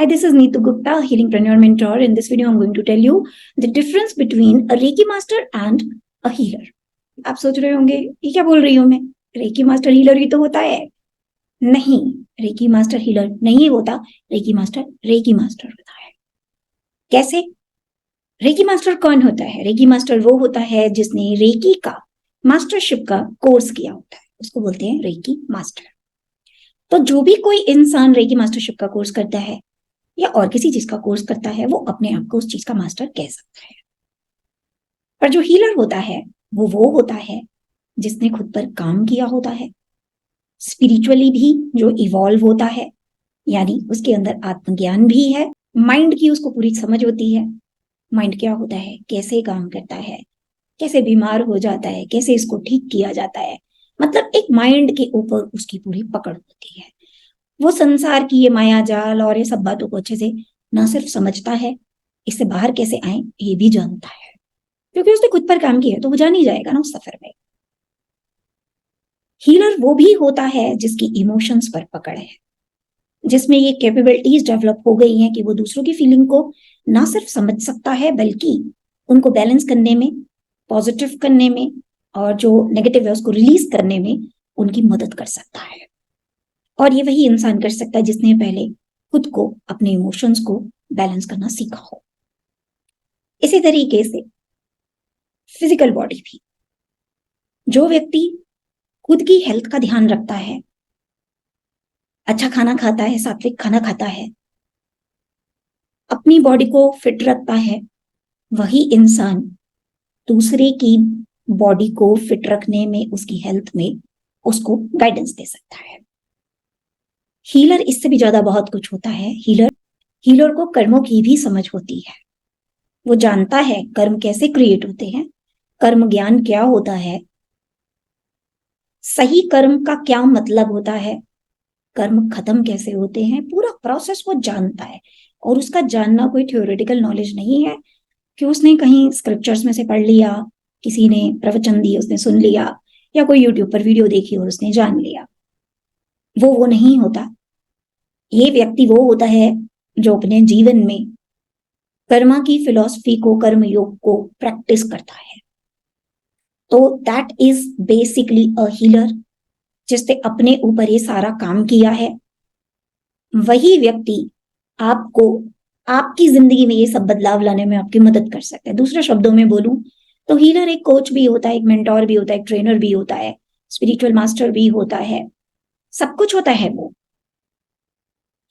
Hi, this is Neetu Gupta, Healingpreneur Mentor. In this video, I'm going to tell you the difference between a Reiki master and a healer. आप सोच रहे होंगे ये क्या बोल रही हूँ मैं, रेकी मास्टर हीलर ही तो होता है। नहीं, रेकी मास्टर हीलर नहीं होता, रेकी मास्टर होता है। कैसे? रेकी मास्टर कौन होता है? रेकी मास्टर वो होता है जिसने रेकी का मास्टरशिप का कोर्स किया होता है, उसको बोलते हैं रेकी मास्टर। तो जो भी कोई इंसान रेकी मास्टरशिप का कोर्स करता है या और किसी चीज का कोर्स करता है, वो अपने आप को उस चीज का मास्टर कह सकता है। पर जो हीलर होता है वो होता है जिसने खुद पर काम किया होता है, स्पिरिचुअली भी जो इवॉल्व होता है, यानी उसके अंदर आत्मज्ञान भी है, माइंड की उसको पूरी समझ होती है। माइंड क्या होता है, कैसे काम करता है, कैसे बीमार हो जाता है, कैसे इसको ठीक किया जाता है, मतलब एक माइंड के ऊपर उसकी पूरी पकड़ होती है। वो संसार की ये माया जाल और ये सब बातों को अच्छे से ना सिर्फ समझता है, इससे बाहर कैसे आए ये भी जानता है, क्योंकि उसने खुद पर काम किया, तो वो जान ही जाएगा ना उस सफर में। हीलर वो भी होता है जिसकी इमोशंस पर पकड़ है, जिसमें ये कैपेबिलिटीज डेवलप हो गई हैं कि वो दूसरों की फीलिंग को ना सिर्फ समझ सकता है, बल्कि उनको बैलेंस करने में, पॉजिटिव करने में, और जो नेगेटिव है उसको रिलीज करने में उनकी मदद कर सकता है। और ये वही इंसान कर सकता है जिसने पहले खुद को, अपने इमोशंस को बैलेंस करना सीखा हो। इसी तरीके से फिजिकल बॉडी भी, जो व्यक्ति खुद की हेल्थ का ध्यान रखता है, अच्छा खाना खाता है, सात्विक खाना खाता है, अपनी बॉडी को फिट रखता है, वही इंसान दूसरे की बॉडी को फिट रखने में, उसकी हेल्थ में उसको गाइडेंस दे सकता है। हीलर इससे भी ज्यादा बहुत कुछ होता है। हीलर को कर्मों की भी समझ होती है। वो जानता है कर्म कैसे क्रिएट होते हैं, कर्म ज्ञान क्या होता है, सही कर्म का क्या मतलब होता है, कर्म खत्म कैसे होते हैं, पूरा प्रोसेस वो जानता है। और उसका जानना कोई थ्योरेटिकल नॉलेज नहीं है कि उसने कहीं स्क्रिप्चर्स में से पढ़ लिया, किसी ने प्रवचन दिए उसने सुन लिया, या कोई यूट्यूब पर वीडियो देखी और उसने जान लिया। वो नहीं होता। ये व्यक्ति वो होता है जो अपने जीवन में कर्मा की फिलॉसफी को, कर्म योग को प्रैक्टिस करता है। तो that is basically a healer, जिसने अपने ऊपर ये सारा काम किया है। वही व्यक्ति आपको, आपकी जिंदगी में ये सब बदलाव लाने में आपकी मदद कर सकता है। दूसरे शब्दों में बोलूं तो हीलर एक कोच भी होता है, एक मेंटोर भी होता है, एक ट्रेनर भी होता है, स्पिरिचुअल मास्टर भी होता है, सब कुछ होता है वो।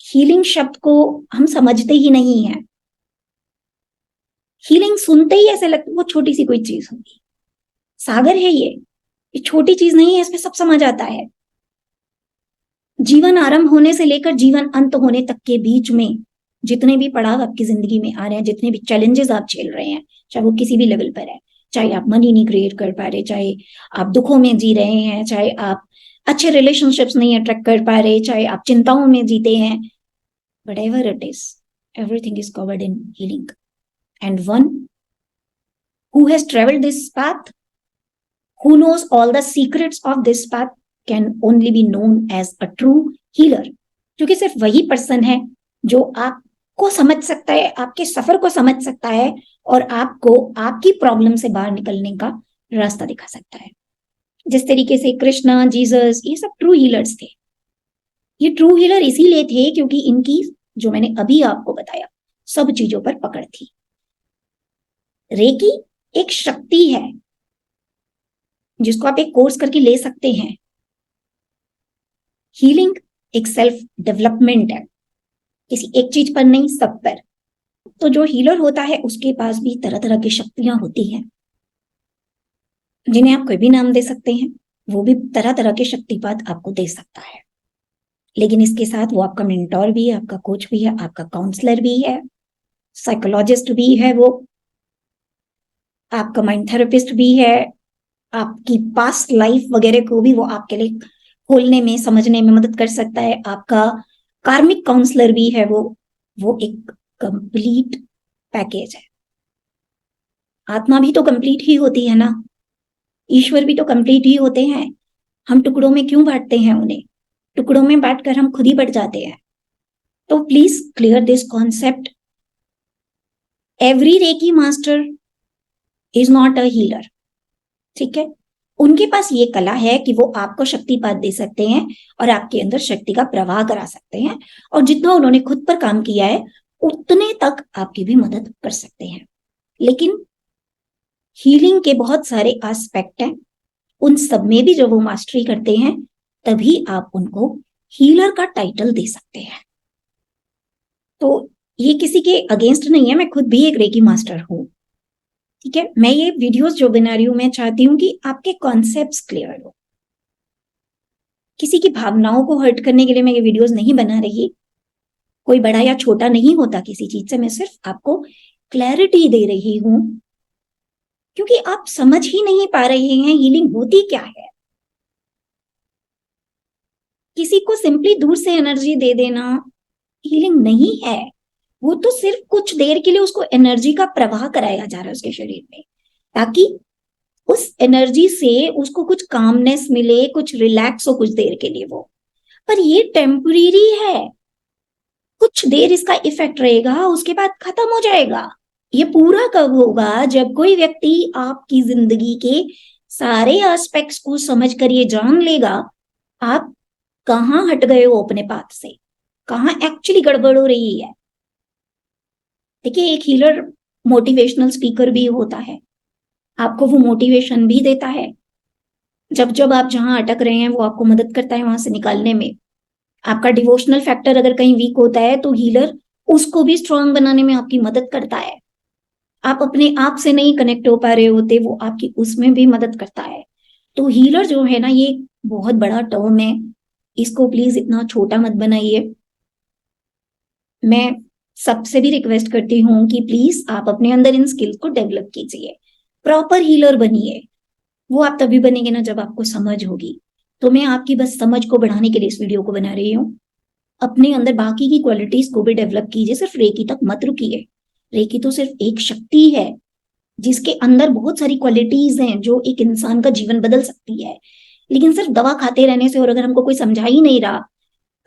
हीलिंग शब्द को हम समझते ही नहीं है। हीलिंग सुनते ही ऐसे लगता है वो छोटी सी कोई चीज होगी। सागर है ये छोटी चीज नहीं है, इसमें सब समझ आता है। जीवन आरंभ होने से लेकर जीवन अंत होने तक के बीच में जितने भी पड़ाव आपकी जिंदगी में आ रहे हैं, जितने भी चैलेंजेस आप झेल रहे हैं, चाहे वो किसी भी लेवल पर है, चाहे आप मनी नहीं क्रिएट कर पा रहे, चाहे आप दुखों में जी रहे हैं, चाहे आप अच्छे रिलेशनशिप्स नहीं अट्रैक्ट कर पा रहे, चाहे आप चिंताओं में जीते हैं, whatever it is, everything is covered in healing. And one who has traveled this path, who knows all the secrets of this path, can only be known as a true healer. क्योंकि सिर्फ वही person है जो आपको समझ सकता है, आपके सफर को समझ सकता है, और आपको आपकी प्रॉब्लम से बाहर निकलने का रास्ता दिखा सकता है। जिस तरीके से कृष्णा, जीसस, ये सब ट्रू हीलर्स थे। ये ट्रू हीलर इसीलिए थे क्योंकि इनकी, जो मैंने अभी आपको बताया, सब चीजों पर पकड़ थी। रेकी एक शक्ति है जिसको आप एक कोर्स करके ले सकते हैं। हीलिंग एक सेल्फ डेवलपमेंट है, किसी एक चीज पर नहीं, सब पर। तो जो हीलर होता है उसके पास भी तरह तरह की शक्तियां होती हैं, जिन्हें आप कोई भी नाम दे सकते हैं। वो भी तरह तरह के शक्तिपात आपको दे सकता है, लेकिन इसके साथ वो आपका मेंटोर भी है, आपका कोच भी है, आपका काउंसलर भी है, साइकोलॉजिस्ट भी है, वो आपका माइंड थेरेपिस्ट भी है, आपकी पास्ट लाइफ वगैरह को भी वो आपके लिए खोलने में, समझने में मदद कर सकता है। आपका कार्मिक काउंसलर भी है वो एक कंप्लीट पैकेज है। आत्मा भी तो कंप्लीट ही होती है ना, ईश्वर भी तो कंप्लीट ही होते हैं। हम टुकड़ों में क्यों बांटते हैं उन्हें? टुकड़ों में बांटकर हम खुद ही बढ़ जाते हैं। तो please clear this concept. Every reiki master is not a healer. ठीक है, उनके पास ये कला है कि वो आपको शक्तिपात दे सकते हैं और आपके अंदर शक्ति का प्रवाह करा सकते हैं, और जितना उन्होंने खुद पर काम किया है उतने तक आपकी भी मदद कर सकते हैं. लेकिन हीलिंग के बहुत सारे एस्पेक्ट हैं, उन सब में भी जब वो मास्टरी करते हैं तभी आप उनको हीलर का टाइटल दे सकते हैं. तो ये किसी के अगेंस्ट नहीं है, मैं खुद भी एक रेकी मास्टर हूं. ठीक है, मैं ये वीडियोस जो बना रही हूं, मैं चाहती हूं कि आपके कॉन्सेप्ट्स क्लियर हो. किसी की भावनाओं को हर्ट करने के लिए मैं ये वीडियोस नहीं बना रही. कोई बड़ा या छोटा नहीं होता किसी चीज से, मैं सिर्फ आपको क्लैरिटी दे रही हूं, क्योंकि आप समझ ही नहीं पा रहे हैं हीलिंग होती क्या है. किसी को सिंपली दूर से एनर्जी दे देना हीलिंग नहीं है. वो तो सिर्फ कुछ देर के लिए उसको एनर्जी का प्रवाह कराया जा रहा है उसके शरीर में, ताकि उस एनर्जी से उसको कुछ कामनेस मिले, कुछ रिलैक्स हो कुछ देर के लिए वो. पर ये टेम्परेरी है, कुछ देर इसका इफेक्ट रहेगा, उसके बाद खत्म हो जाएगा. ये पूरा कब होगा? जब कोई व्यक्ति आपकी जिंदगी के सारे एस्पेक्ट्स को समझ कर ये जान लेगा आप कहाँ हट गए हो अपने पाथ से, कहाँ एक्चुअली गड़बड़ हो रही है. देखिए, एक हीलर मोटिवेशनल स्पीकर भी होता है, आपको वो मोटिवेशन भी देता है. जब जब आप जहां अटक रहे हैं वो आपको मदद करता है वहां से निकालने में. आपका डिवोशनल फैक्टर अगर कहीं वीक होता है तो हीलर उसको भी स्ट्रांग बनाने में आपकी मदद करता है. आप अपने आप से नहीं कनेक्ट हो पा रहे होते, वो आपकी उसमें भी मदद करता है. तो हीलर जो है ना, ये बहुत बड़ा टर्म है, इसको प्लीज इतना छोटा मत बनाइए. मैं सबसे भी रिक्वेस्ट करती हूँ कि प्लीज आप अपने अंदर इन स्किल्स को डेवलप कीजिए, प्रॉपर हीलर बनिए. वो आप तभी बनेंगे ना जब आपको समझ होगी. तो मैं आपकी बस समझ को बढ़ाने के लिए इस वीडियो को बना रही हूँ. अपने अंदर बाकी की क्वालिटीज को भी डेवलप कीजिए, सिर्फ रेकी तक मत रुकिए. रेकी तो सिर्फ एक शक्ति है जिसके अंदर बहुत सारी क्वालिटीज हैं जो एक इंसान का जीवन बदल सकती है. लेकिन सिर्फ दवा खाते रहने से, और अगर हमको कोई समझा ही नहीं रहा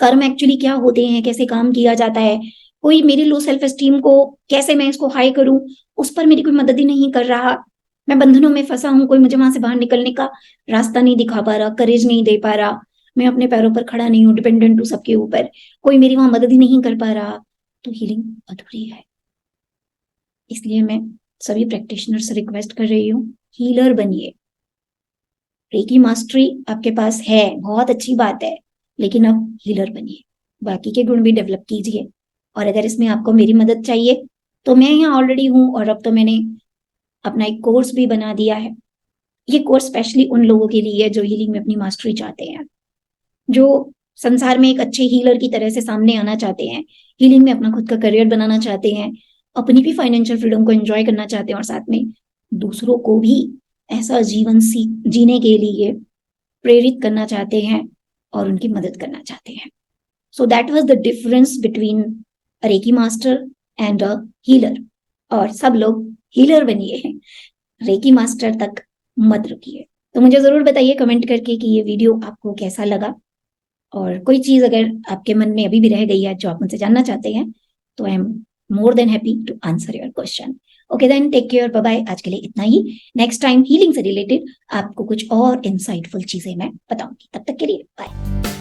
कर्म एक्चुअली क्या होते हैं, कैसे काम किया जाता है, कोई मेरी लो सेल्फ एस्टीम को कैसे मैं इसको हाई करूं, उस पर मेरी कोई मदद ही नहीं कर रहा, मैं बंधनों में फंसा हूं, कोई मुझे वहां से बाहर निकलने का रास्ता नहीं दिखा पा रहा, करेज नहीं दे पा रहा, मैं अपने पैरों पर खड़ा नहीं हूं, डिपेंडेंट हूं सबके ऊपर, कोई मेरी वहां मदद ही नहीं कर पा रहा, तो हीलिंग अधूरी है. इसलिए मैं सभी प्रैक्टिशनर से रिक्वेस्ट कर रही हूँ, हीलर बनिए. रेकी मास्टरी आपके पास है, बहुत अच्छी बात है, लेकिन अब हीलर बनिए, बाकी के गुण भी डेवलप कीजिए. और अगर इसमें आपको मेरी मदद चाहिए तो मैं यहाँ ऑलरेडी हूँ, और अब तो मैंने अपना एक कोर्स भी बना दिया है. ये कोर्स स्पेशली उन लोगों के लिए है जो हीलिंग में अपनी मास्टरी चाहते हैं, जो संसार में एक अच्छे हीलर की तरह से सामने आना चाहते हैं, हीलिंग में अपना खुद का करियर बनाना चाहते हैं, अपनी भी फाइनेंशियल फ्रीडम को एंजॉय करना चाहते हैं, और साथ में दूसरों को भी ऐसा जीवन जीने के लिए प्रेरित करना चाहते हैं और उनकी मदद करना चाहते हैं. So that was the difference between a reiki master and a healer. और सब लोग हीलर बनिए, रेकी मास्टर तक मत रुकिए. तो मुझे जरूर बताइए कमेंट करके कि ये वीडियो आपको कैसा लगा, और कोई चीज अगर आपके मन में अभी भी रह गई है जो आप मुझसे जानना चाहते हैं तो I am more than happy to answer your question. Okay then, take care, bye bye. आज के लिए इतना ही. नेक्स्ट टाइम हीलिंग से रिलेटेड आपको कुछ और इंसाइटफुल चीजें मैं बताऊंगी. तब तक के लिए बाय.